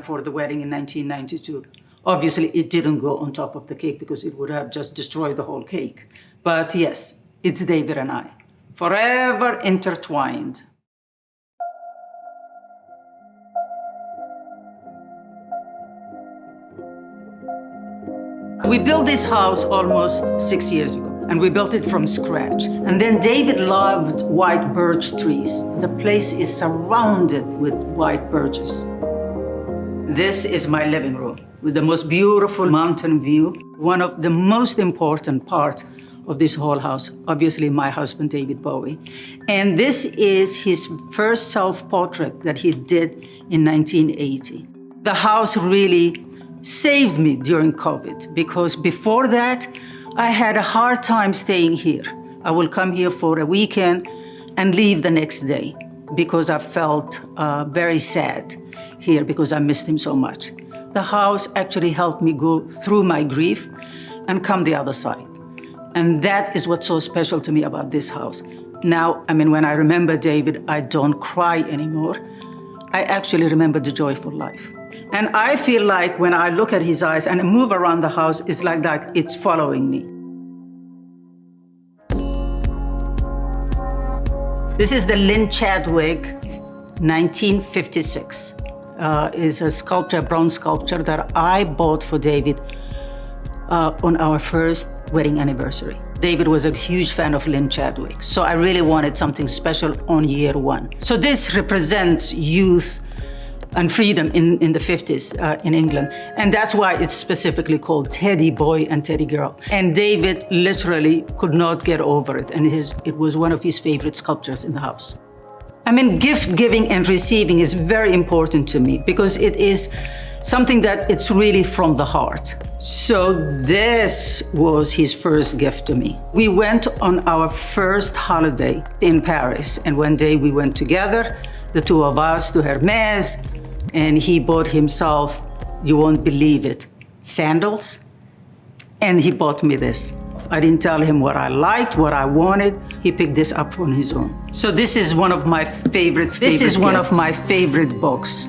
for the wedding in 1992. Obviously, it didn't go on top of the cake because it would have just destroyed the whole cake. But yes, it's David and I, forever intertwined. We built this house almost 6 years ago, and we built it from scratch. And then David loved white birch trees. The place is surrounded with white birches. This is my living room with the most beautiful mountain view. One of the most important parts of this whole house, obviously my husband, David Bowie. And this is his first self-portrait that he did in 1980. The house really saved me during COVID because before that, I had a hard time staying here. I will come here for a weekend and leave the next day because I felt very sad here because I missed him so much. The house actually helped me go through my grief and come the other side. And that is what's so special to me about this house. Now, when I remember David, I don't cry anymore. I actually remember the joyful life. And I feel like when I look at his eyes and move around the house, it's like that, it's following me. This is the Lynn Chadwick, 1956. Is a sculpture, bronze sculpture that I bought for David on our first wedding anniversary. David was a huge fan of Lynn Chadwick, so I really wanted something special on year one. So this represents youth and freedom in the 50s in England. And that's why it's specifically called Teddy Boy and Teddy Girl. And David literally could not get over it. And it was one of his favorite sculptures in the house. Gift giving and receiving is very important to me because it is something that it's really from the heart. So this was his first gift to me. We went on our first holiday in Paris. And one day we went together, the two of us, to Hermes. And he bought himself, you won't believe it, sandals. And he bought me this. I didn't tell him what I liked, what I wanted. He picked this up on his own. So this is one of my favorite books,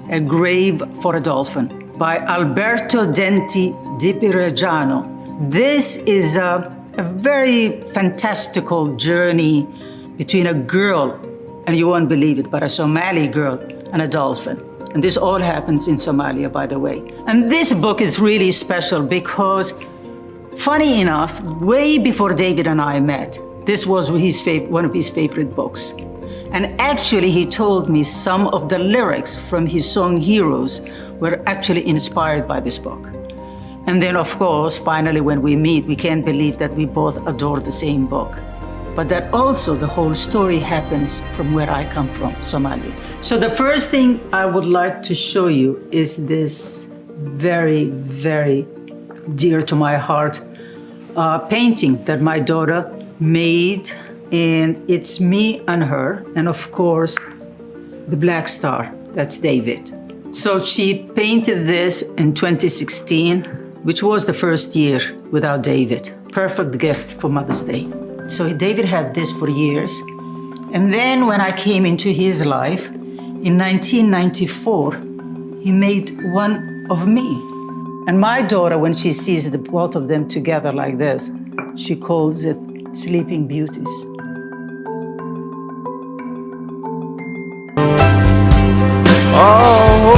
A Grave for a Dolphin by Alberto Denti di Piregiano. This is a very fantastical journey between a girl, and you won't believe it, but a Somali girl and a dolphin. And this all happens in Somalia, by the way. And this book is really special because, funny enough, way before David and I met, this was one of his favorite books. And actually, he told me some of the lyrics from his song Heroes were actually inspired by this book. And then, of course, finally, when we meet, we can't believe that we both adore the same book. But that also the whole story happens from where I come from, Somalia. So the first thing I would like to show you is this very, very dear to my heart painting that my daughter made. And it's me and her, and of course, the Black Star, that's David. So she painted this in 2016, which was the first year without David. Perfect gift for Mother's Day. So David had this for years. And then when I came into his life, in 1994, he made one of me. And my daughter, when she sees the both of them together like this, she calls it Sleeping Beauties. Oh,